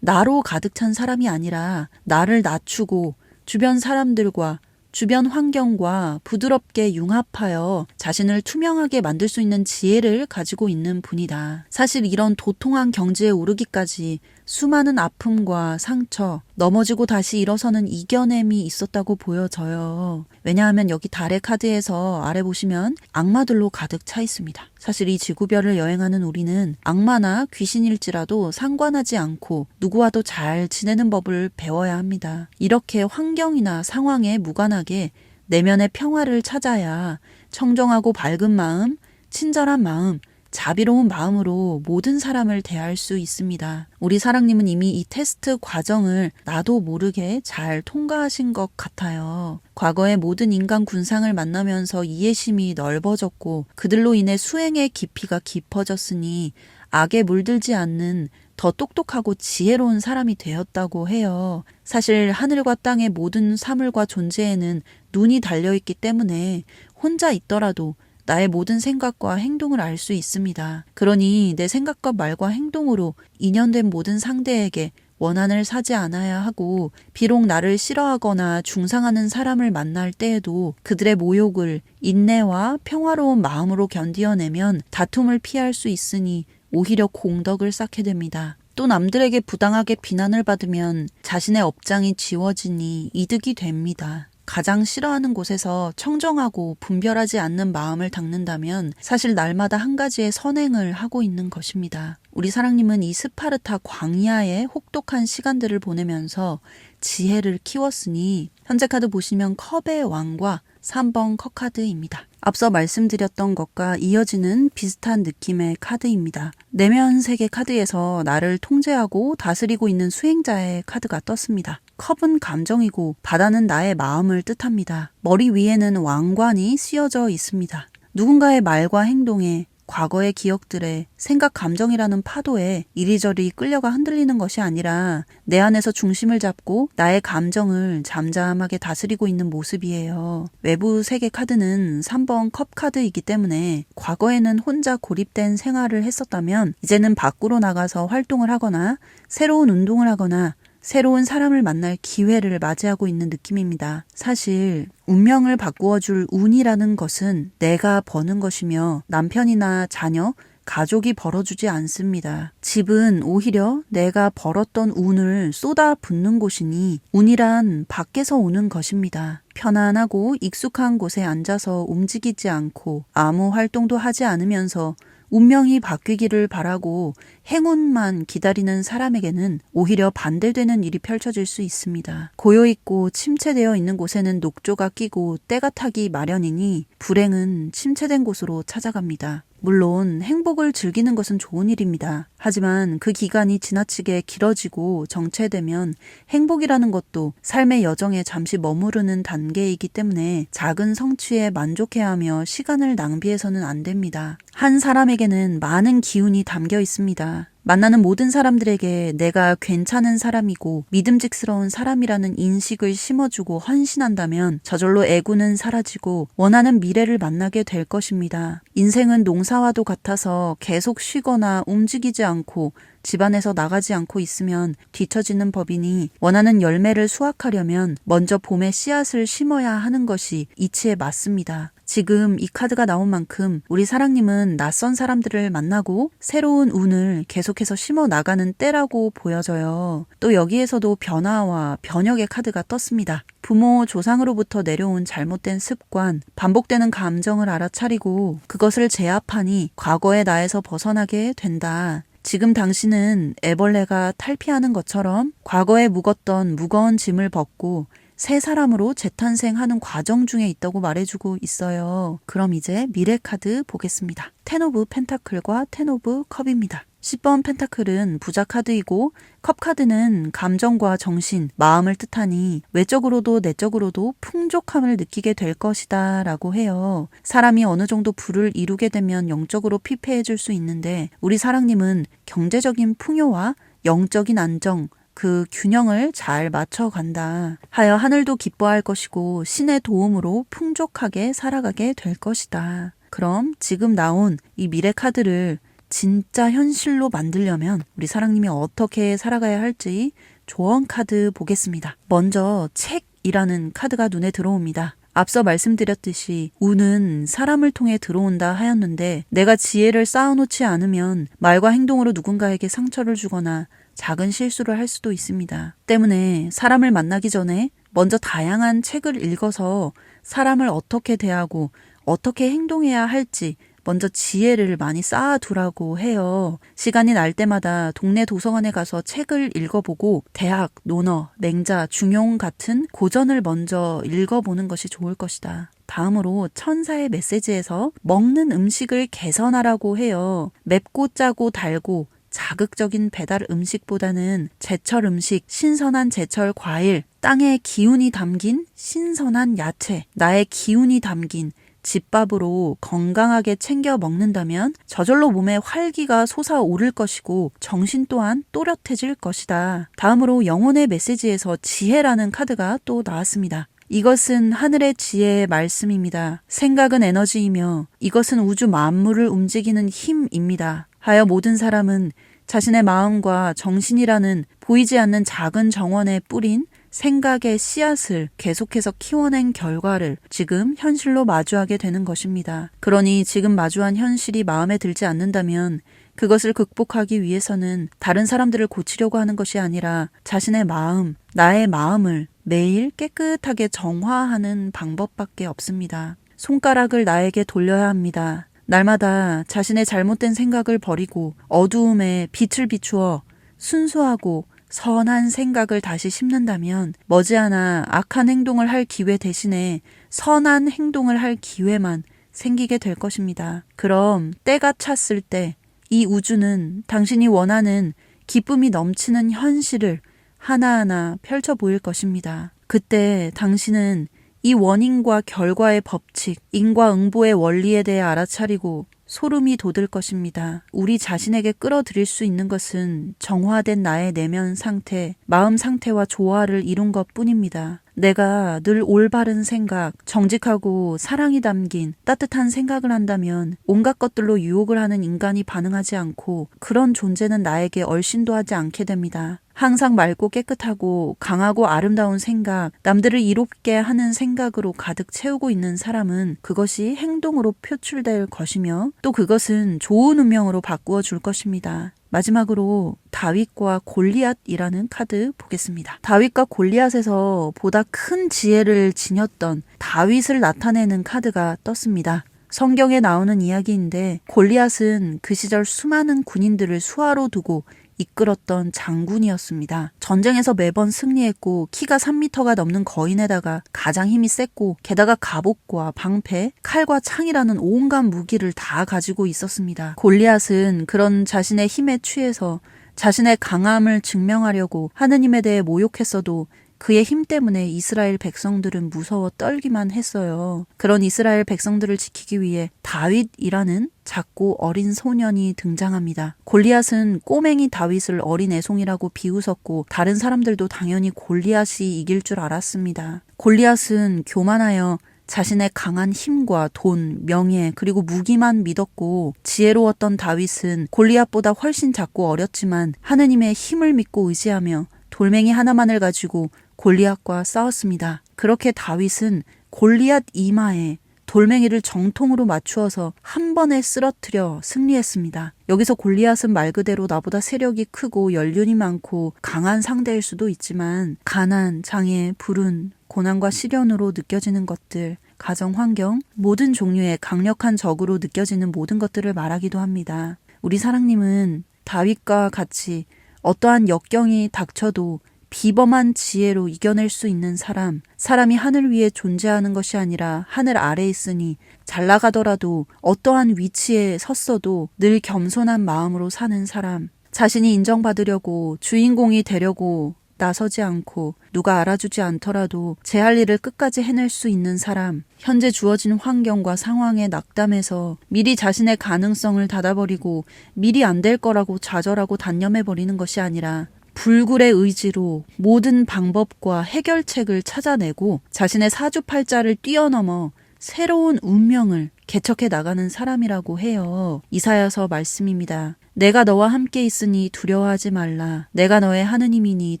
나로 가득 찬 사람이 아니라 나를 낮추고 주변 사람들과 주변 환경과 부드럽게 융합하여 자신을 투명하게 만들 수 있는 지혜를 가지고 있는 분이다. 사실 이런 도통한 경지에 오르기까지 수많은 아픔과 상처, 넘어지고 다시 일어서는 이겨냄이 있었다고 보여져요. 왜냐하면 여기 달의 카드에서 아래 보시면 악마들로 가득 차 있습니다. 사실 이 지구별을 여행하는 우리는 악마나 귀신일지라도 상관하지 않고 누구와도 잘 지내는 법을 배워야 합니다. 이렇게 환경이나 상황에 무관하게 내면의 평화를 찾아야 청정하고 밝은 마음, 친절한 마음, 자비로운 마음으로 모든 사람을 대할 수 있습니다. 우리 사랑님은 이미 이 테스트 과정을 나도 모르게 잘 통과하신 것 같아요. 과거의 모든 인간 군상을 만나면서 이해심이 넓어졌고 그들로 인해 수행의 깊이가 깊어졌으니 악에 물들지 않는 더 똑똑하고 지혜로운 사람이 되었다고 해요. 사실 하늘과 땅의 모든 사물과 존재에는 눈이 달려있기 때문에 혼자 있더라도 나의 모든 생각과 행동을 알 수 있습니다. 그러니 내 생각과 말과 행동으로 인연된 모든 상대에게 원한을 사지 않아야 하고 비록 나를 싫어하거나 중상하는 사람을 만날 때에도 그들의 모욕을 인내와 평화로운 마음으로 견디어내면 다툼을 피할 수 있으니 오히려 공덕을 쌓게 됩니다. 또 남들에게 부당하게 비난을 받으면 자신의 업장이 지워지니 이득이 됩니다. 가장 싫어하는 곳에서 청정하고 분별하지 않는 마음을 닦는다면 사실 날마다 한 가지의 선행을 하고 있는 것입니다. 우리 사랑님은 이 스파르타 광야의 혹독한 시간들을 보내면서 지혜를 키웠으니 현재 카드 보시면 컵의 왕과 3번 컵 카드입니다. 앞서 말씀드렸던 것과 이어지는 비슷한 느낌의 카드입니다. 내면 세계 카드에서 나를 통제하고 다스리고 있는 수행자의 카드가 떴습니다. 컵은 감정이고 바다는 나의 마음을 뜻합니다. 머리 위에는 왕관이 씌어져 있습니다. 누군가의 말과 행동에 과거의 기억들에 생각 감정이라는 파도에 이리저리 끌려가 흔들리는 것이 아니라 내 안에서 중심을 잡고 나의 감정을 잠잠하게 다스리고 있는 모습이에요. 외부 세계 카드는 3번 컵 카드이기 때문에 과거에는 혼자 고립된 생활을 했었다면 이제는 밖으로 나가서 활동을 하거나 새로운 운동을 하거나 새로운 사람을 만날 기회를 맞이하고 있는 느낌입니다. 사실 운명을 바꾸어줄 운이라는 것은 내가 버는 것이며 남편이나 자녀, 가족이 벌어주지 않습니다. 집은 오히려 내가 벌었던 운을 쏟아붓는 곳이니 운이란 밖에서 오는 것입니다. 편안하고 익숙한 곳에 앉아서 움직이지 않고 아무 활동도 하지 않으면서 운명이 바뀌기를 바라고 행운만 기다리는 사람에게는 오히려 반대되는 일이 펼쳐질 수 있습니다. 고요있고 침체되어 있는 곳에는 녹조가 끼고 때가 타기 마련이니 불행은 침체된 곳으로 찾아갑니다. 물론 행복을 즐기는 것은 좋은 일입니다. 하지만 그 기간이 지나치게 길어지고 정체되면 행복이라는 것도 삶의 여정에 잠시 머무르는 단계이기 때문에 작은 성취에 만족해야 하며 시간을 낭비해서는 안 됩니다. 한 사람에게는 많은 기운이 담겨 있습니다. 만나는 모든 사람들에게 내가 괜찮은 사람이고 믿음직스러운 사람이라는 인식을 심어주고 헌신한다면 저절로 애구는 사라지고 원하는 미래를 만나게 될 것입니다. 인생은 농사와도 같아서 계속 쉬거나 움직이지 않고 집안에서 나가지 않고 있으면 뒤처지는 법이니 원하는 열매를 수확하려면 먼저 봄에 씨앗을 심어야 하는 것이 이치에 맞습니다. 지금 이 카드가 나온 만큼 우리 사랑님은 낯선 사람들을 만나고 새로운 운을 계속해서 심어 나가는 때라고 보여져요. 또 여기에서도 변화와 변혁의 카드가 떴습니다. 부모, 조상으로부터 내려온 잘못된 습관, 반복되는 감정을 알아차리고 그것을 제압하니 과거의 나에서 벗어나게 된다. 지금 당신은 애벌레가 탈피하는 것처럼 과거에 묵었던 무거운 짐을 벗고 새 사람으로 재탄생하는 과정 중에 있다고 말해주고 있어요. 그럼 이제 미래 카드 보겠습니다. 텐 오브 펜타클과 텐 오브 컵입니다. 10번 펜타클은 부자 카드이고 컵 카드는 감정과 정신, 마음을 뜻하니 외적으로도 내적으로도 풍족함을 느끼게 될 것이다 라고 해요. 사람이 어느 정도 부를 이루게 되면 영적으로 피폐해질 수 있는데 우리 사랑님은 경제적인 풍요와 영적인 안정, 그 균형을 잘 맞춰간다 하여 하늘도 기뻐할 것이고 신의 도움으로 풍족하게 살아가게 될 것이다. 그럼 지금 나온 이 미래 카드를 진짜 현실로 만들려면 우리 사랑님이 어떻게 살아가야 할지 조언 카드 보겠습니다. 먼저 책이라는 카드가 눈에 들어옵니다. 앞서 말씀드렸듯이 운은 사람을 통해 들어온다 하였는데 내가 지혜를 쌓아놓지 않으면 말과 행동으로 누군가에게 상처를 주거나 작은 실수를 할 수도 있습니다. 때문에 사람을 만나기 전에 먼저 다양한 책을 읽어서 사람을 어떻게 대하고 어떻게 행동해야 할지 먼저 지혜를 많이 쌓아두라고 해요. 시간이 날 때마다 동네 도서관에 가서 책을 읽어보고 대학, 논어, 맹자, 중용 같은 고전을 먼저 읽어보는 것이 좋을 것이다. 다음으로 천사의 메시지에서 먹는 음식을 개선하라고 해요. 맵고 짜고 달고 자극적인 배달 음식보다는 제철 음식, 신선한 제철 과일, 땅에 기운이 담긴 신선한 야채, 나의 기운이 담긴 집밥으로 건강하게 챙겨 먹는다면 저절로 몸에 활기가 솟아오를 것이고 정신 또한 또렷해질 것이다. 다음으로 영혼의 메시지에서 지혜라는 카드가 또 나왔습니다. 이것은 하늘의 지혜의 말씀입니다. 생각은 에너지이며 이것은 우주 만물을 움직이는 힘입니다. 하여 모든 사람은 자신의 마음과 정신이라는 보이지 않는 작은 정원에 뿌린 생각의 씨앗을 계속해서 키워낸 결과를 지금 현실로 마주하게 되는 것입니다. 그러니 지금 마주한 현실이 마음에 들지 않는다면 그것을 극복하기 위해서는 다른 사람들을 고치려고 하는 것이 아니라 자신의 마음, 나의 마음을 매일 깨끗하게 정화하는 방법밖에 없습니다. 손가락을 나에게 돌려야 합니다. 날마다 자신의 잘못된 생각을 버리고 어두움에 빛을 비추어 순수하고 선한 생각을 다시 심는다면 머지않아 악한 행동을 할 기회 대신에 선한 행동을 할 기회만 생기게 될 것입니다. 그럼 때가 찼을 때 이 우주는 당신이 원하는 기쁨이 넘치는 현실을 하나하나 펼쳐 보일 것입니다. 그때 당신은 이 원인과 결과의 법칙, 인과응보의 원리에 대해 알아차리고 소름이 돋을 것입니다. 우리 자신에게 끌어들일 수 있는 것은 정화된 나의 내면 상태, 마음 상태와 조화를 이룬 것뿐입니다. 내가 늘 올바른 생각, 정직하고 사랑이 담긴 따뜻한 생각을 한다면 온갖 것들로 유혹을 하는 인간이 반응하지 않고 그런 존재는 나에게 얼씬도 하지 않게 됩니다. 항상 맑고 깨끗하고 강하고 아름다운 생각, 남들을 이롭게 하는 생각으로 가득 채우고 있는 사람은 그것이 행동으로 표출될 것이며 또 그것은 좋은 운명으로 바꾸어 줄 것입니다. 마지막으로 다윗과 골리앗이라는 카드 보겠습니다. 다윗과 골리앗에서 보다 큰 지혜를 지녔던 다윗을 나타내는 카드가 떴습니다. 성경에 나오는 이야기인데 골리앗은 그 시절 수많은 군인들을 수하로 두고 이끌었던 장군이었습니다. 전쟁에서 매번 승리했고 키가 3m가 넘는 거인에다가 가장 힘이 셌고 게다가 갑옷과 방패, 칼과 창이라는 온갖 무기를 다 가지고 있었습니다. 골리앗은 그런 자신의 힘에 취해서 자신의 강함을 증명하려고 하느님에 대해 모욕했어도 그의 힘 때문에 이스라엘 백성들은 무서워 떨기만 했어요. 그런 이스라엘 백성들을 지키기 위해 다윗이라는 작고 어린 소년이 등장합니다. 골리앗은 꼬맹이 다윗을 어린 애송이라고 비웃었고 다른 사람들도 당연히 골리앗이 이길 줄 알았습니다. 골리앗은 교만하여 자신의 강한 힘과 돈, 명예, 그리고 무기만 믿었고 지혜로웠던 다윗은 골리앗보다 훨씬 작고 어렸지만 하느님의 힘을 믿고 의지하며 돌멩이 하나만을 가지고 골리앗과 싸웠습니다. 그렇게 다윗은 골리앗 이마에 돌멩이를 정통으로 맞추어서 한 번에 쓰러뜨려 승리했습니다. 여기서 골리앗은 말 그대로 나보다 세력이 크고 연륜이 많고 강한 상대일 수도 있지만 가난, 장애, 불운, 고난과 시련으로 느껴지는 것들, 가정 환경, 모든 종류의 강력한 적으로 느껴지는 모든 것들을 말하기도 합니다. 우리 사랑님은 다윗과 같이 어떠한 역경이 닥쳐도 비범한 지혜로 이겨낼 수 있는 사람이 하늘 위에 존재하는 것이 아니라 하늘 아래에 있으니 잘 나가더라도 어떠한 위치에 섰어도 늘 겸손한 마음으로 사는 사람, 자신이 인정받으려고 주인공이 되려고 나서지 않고 누가 알아주지 않더라도 제 할 일을 끝까지 해낼 수 있는 사람, 현재 주어진 환경과 상황에 낙담해서 미리 자신의 가능성을 닫아버리고 미리 안 될 거라고 좌절하고 단념해버리는 것이 아니라 불굴의 의지로 모든 방법과 해결책을 찾아내고 자신의 사주팔자를 뛰어넘어 새로운 운명을 개척해 나가는 사람이라고 해요. 이사야서 말씀입니다. 내가 너와 함께 있으니 두려워하지 말라. 내가 너의 하느님이니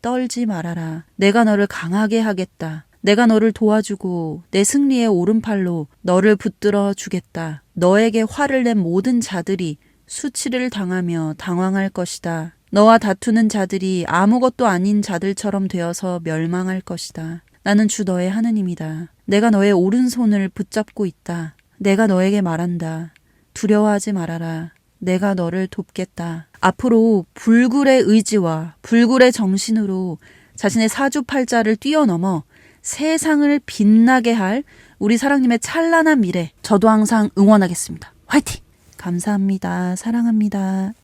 떨지 말아라. 내가 너를 강하게 하겠다. 내가 너를 도와주고 내 승리의 오른팔로 너를 붙들어 주겠다. 너에게 화를 낸 모든 자들이 수치를 당하며 당황할 것이다. 너와 다투는 자들이 아무것도 아닌 자들처럼 되어서 멸망할 것이다. 나는 주 너의 하느님이다. 내가 너의 오른손을 붙잡고 있다. 내가 너에게 말한다. 두려워하지 말아라. 내가 너를 돕겠다. 앞으로 불굴의 의지와 불굴의 정신으로 자신의 사주팔자를 뛰어넘어 세상을 빛나게 할 우리 사랑님의 찬란한 미래, 저도 항상 응원하겠습니다. 화이팅! 감사합니다. 사랑합니다.